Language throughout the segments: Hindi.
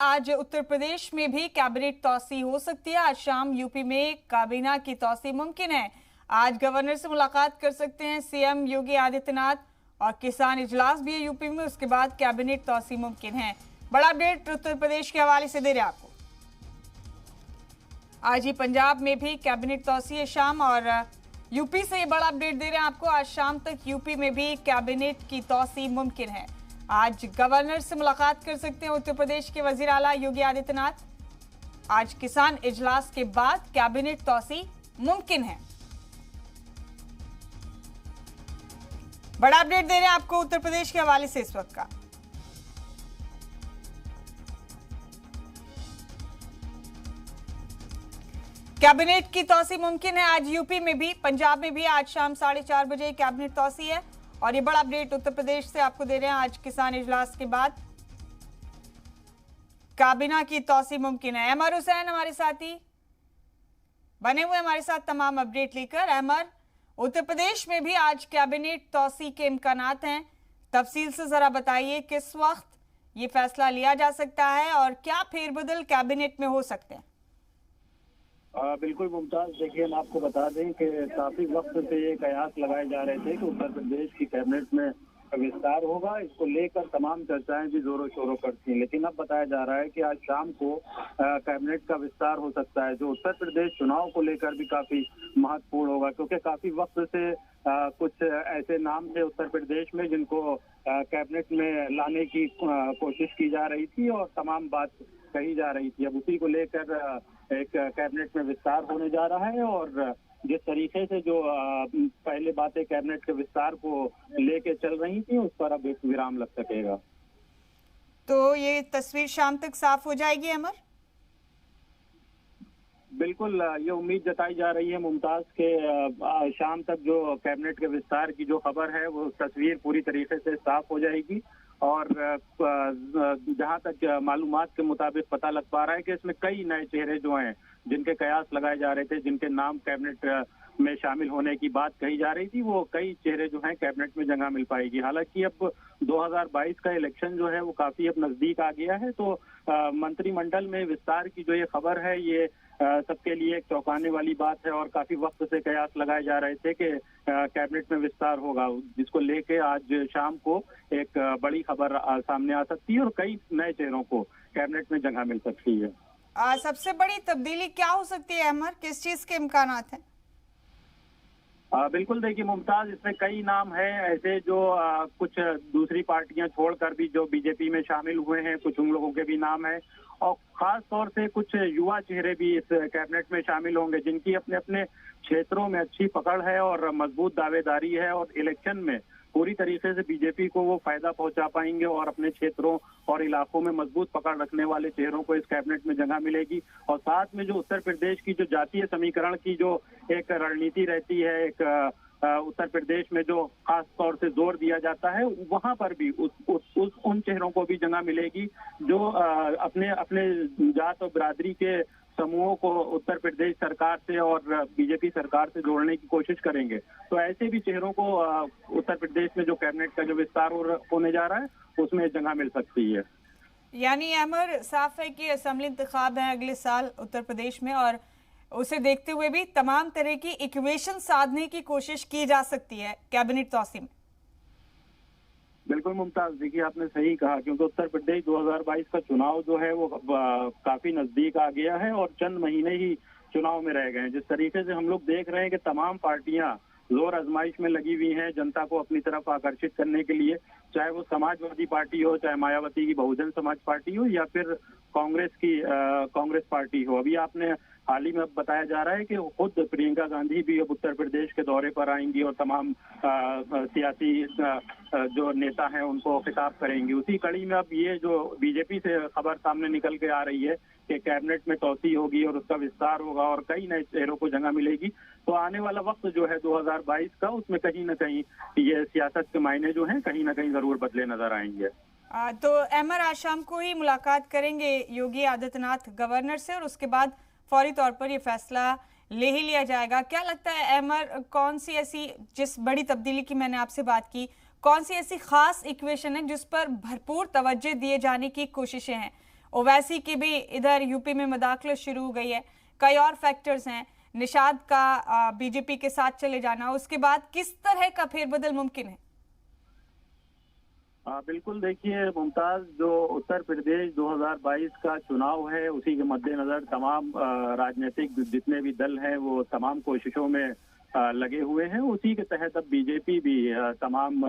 आज उत्तर प्रदेश में भी कैबिनेट तौसी हो सकती है। आज शाम यूपी में काबीना की तौसी मुमकिन है। आज गवर्नर से मुलाकात कर सकते हैं सीएम योगी आदित्यनाथ और किसान इजलास भी है यूपी में। उसके बाद कैबिनेट तौसी मुमकिन है। बड़ा अपडेट उत्तर प्रदेश के हवाले से दे रहे हैं आपको। आज ही पंजाब में भी कैबिनेट तौसी है शाम, और यूपी से ये बड़ा अपडेट दे रहे हैं आपको। आज शाम तक यूपी में भी कैबिनेट की तौसी मुमकिन है। आज गवर्नर से मुलाकात कर सकते हैं उत्तर प्रदेश के वजीर आला योगी आदित्यनाथ। आज किसान इजलास के बाद कैबिनेट तौसी मुमकिन है। बड़ा अपडेट दे रहे हैं आपको उत्तर प्रदेश के हवाले से इस वक्त का। कैबिनेट की तौसी मुमकिन है आज यूपी में भी, पंजाब में भी। आज शाम 4:30 बजे कैबिनेट तौसी है, और ये बड़ा अपडेट उत्तर प्रदेश से आपको दे रहे हैं। आज किसान इजलास के बाद काबीना की तौसी मुमकिन है। अहमर हुसैन हमारे साथी बने हुए हमारे साथ तमाम अपडेट लेकर। अहमर, उत्तर प्रदेश में भी आज कैबिनेट तौसी के इम्कानात हैं, तफसील से जरा बताइए किस वक्त ये फैसला लिया जा सकता है और क्या फेरबदल कैबिनेट में हो सकते हैं। बिल्कुल मुमताज, देखिए हम आपको बता दें कि काफी वक्त से ये कयास लगाए जा रहे थे कि उत्तर प्रदेश की कैबिनेट में विस्तार होगा। इसको लेकर तमाम चर्चाएं भी जोरों शोरों पर थी, लेकिन अब बताया जा रहा है कि आज शाम को कैबिनेट का विस्तार हो सकता है, जो उत्तर प्रदेश चुनाव को लेकर भी काफी महत्वपूर्ण होगा, क्योंकि काफी वक्त से कुछ ऐसे नाम थे उत्तर प्रदेश में जिनको कैबिनेट में लाने की कोशिश की जा रही थी और तमाम बात कही जा रही थी। अब उसी को लेकर एक कैबिनेट में विस्तार होने जा रहा है, और जिस तरीके से जो पहले बातें कैबिनेट के विस्तार को लेके चल रही थी उस पर अब एक विराम लग सकेगा। तो ये तस्वीर शाम तक साफ हो जाएगी अमर? बिल्कुल, ये उम्मीद जताई जा रही है मुमताज के शाम तक जो कैबिनेट के विस्तार की जो खबर है वो तस्वीर पूरी तरीके से साफ हो जाएगी। और जहां तक मालूमात के मुताबिक पता लग पा रहा है कि इसमें कई नए चेहरे जो हैं जिनके कयास लगाए जा रहे थे, जिनके नाम कैबिनेट में शामिल होने की बात कही जा रही थी, वो कई चेहरे जो हैं कैबिनेट में जगह मिल पाएगी। हालांकि अब 2022 का इलेक्शन जो है वो काफी अब नजदीक आ गया है, तो मंत्रिमंडल में विस्तार की जो ये खबर है ये सबके लिए एक चौंकाने वाली बात है। और काफी वक्त से कयास लगाए जा रहे थे कि कैबिनेट में विस्तार होगा, जिसको लेके आज शाम को एक बड़ी खबर सामने आ सकती है और कई नए चेहरों को कैबिनेट में जगह मिल सकती है। सबसे बड़ी तब्दीली क्या हो सकती है अमर, किस चीज के इम्कानात हैं? बिल्कुल, देखिए मुमताज, इसमें कई नाम हैं ऐसे जो कुछ दूसरी पार्टियां छोड़कर भी जो बीजेपी में शामिल हुए हैं, कुछ उन लोगों के भी नाम हैं, और खास तौर से कुछ युवा चेहरे भी इस कैबिनेट में शामिल होंगे जिनकी अपने अपने क्षेत्रों में अच्छी पकड़ है और मजबूत दावेदारी है, और इलेक्शन में पूरी तरीके से बीजेपी को वो फायदा पहुंचा पाएंगे और अपने क्षेत्रों और इलाकों में मजबूत पकड़ रखने वाले चेहरों को इस कैबिनेट में जगह मिलेगी। और साथ में जो उत्तर प्रदेश की जो जातीय समीकरण की जो एक रणनीति रहती है, एक उत्तर प्रदेश में जो खास तौर से जोर दिया जाता है, वहां पर भी उन चेहरों को भी जगह मिलेगी जो अपने अपने जात और बिरादरी के समूहों को उत्तर प्रदेश सरकार से और बीजेपी सरकार से जोड़ने की कोशिश करेंगे। तो ऐसे भी चेहरों को उत्तर प्रदेश में जो कैबिनेट का जो विस्तार होने जा रहा है उसमें जगह मिल सकती है। यानी अमर, साफ है कि असेंबली इंतखाब है अगले साल उत्तर प्रदेश में, और उसे देखते हुए भी तमाम तरह की इक्वेशन साधने की कोशिश की जा सकती है कैबिनेट तौसी में। बिल्कुल मुमताज, देखिए आपने सही कहा, क्योंकि उत्तर प्रदेश 2022 का चुनाव जो है वो काफी नजदीक आ गया है और चंद महीने ही चुनाव में रह गए हैं। जिस तरीके से हम लोग देख रहे हैं कि तमाम पार्टियां जोर आजमाइश में लगी हुई हैं जनता को अपनी तरफ आकर्षित करने के लिए, चाहे वो समाजवादी पार्टी हो, चाहे मायावती की बहुजन समाज पार्टी हो, या फिर कांग्रेस पार्टी हो। अभी आपने हाल ही में बताया जा रहा है कि खुद प्रियंका गांधी भी अब उत्तर प्रदेश के दौरे पर आएंगी और तमाम सियासी जो नेता हैं उनको खिताब करेंगी। उसी कड़ी में अब ये जो बीजेपी से खबर सामने निकल के आ रही है कि कैबिनेट में तौसी होगी और उसका विस्तार होगा और कई नए चेहरों को जगह मिलेगी, तो आने वाला वक्त जो है 2022 का, उसमें कहीं ना कहीं ये सियासत के मायने जो हैं कहीं ना कहीं जरूर बदले नजर आएंगे। तो अहमर, आज शाम को ही मुलाकात करेंगे योगी आदित्यनाथ गवर्नर से, और उसके बाद फौरी तौर पर यह फैसला ले ही लिया जाएगा। क्या लगता है अहमर, कौन सी ऐसी, जिस बड़ी तब्दीली की मैंने आपसे बात की, कौन सी ऐसी खास इक्वेशन है जिस पर भरपूर तवज्जो दिए जाने की कोशिशें हैं? ओवैसी की भी इधर यूपी में मुदाखलत शुरू हो गई है। कई और फैक्टर्स हैं, निषाद का बीजेपी के साथ चले जाना, उसके बाद किस तरह का फेरबदल मुमकिन है? बिल्कुल, देखिए मुमताज, जो उत्तर प्रदेश 2022 का चुनाव है उसी के मद्देनजर तमाम राजनीतिक जितने भी दल हैं वो तमाम कोशिशों में लगे हुए हैं। उसी के तहत अब बीजेपी भी तमाम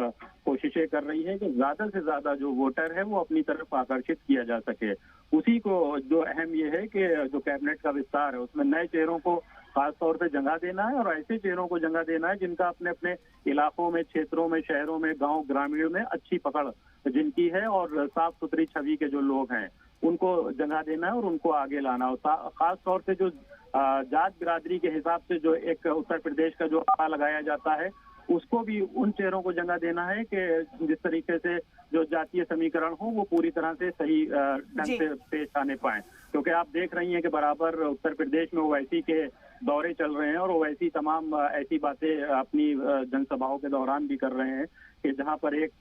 कोशिशें कर रही है कि ज्यादा से ज्यादा जो वोटर है वो अपनी तरफ आकर्षित किया जा सके। उसी को जो अहम ये है कि जो कैबिनेट का विस्तार है उसमें नए चेहरों को खासतौर से जगह देना है और ऐसे चेहरों को जगह देना है जिनका अपने अपने इलाकों में, क्षेत्रों में, शहरों में, गांव ग्रामीण में अच्छी पकड़ जिनकी है और साफ सुथरी छवि के जो लोग हैं उनको जगह देना है और उनको आगे लाना है। खास तौर से जो जात बिरादरी के हिसाब से जो एक उत्तर प्रदेश का जो आंकड़ा लगाया जाता है उसको भी उन चेहरों को जगह देना है कि जिस तरीके से जो जातीय समीकरण हो वो पूरी तरह से सही ढंग से पेश आने पाए। क्योंकि आप देख रही हैं कि बराबर उत्तर प्रदेश में ओवैसी के दौरे चल रहे हैं और ओवैसी तमाम ऐसी बातें अपनी जनसभाओं के दौरान भी कर रहे हैं कि जहां पर एक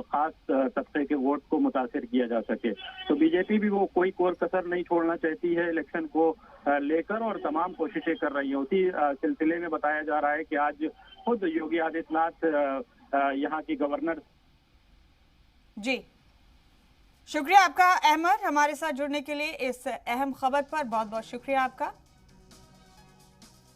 खास तबके के वोट को मुतासिर किया जा सके। तो बीजेपी भी वो कोई कोर कसर नहीं छोड़ना चाहती है इलेक्शन को लेकर और तमाम कोशिशें कर रही है। उसी सिलसिले में बताया जा रहा है कि आज खुद योगी आदित्यनाथ यहाँ की गवर्नर। जी, शुक्रिया आपका अहमद, हमारे साथ जुड़ने के लिए इस अहम खबर पर बहुत बहुत शुक्रिया आपका।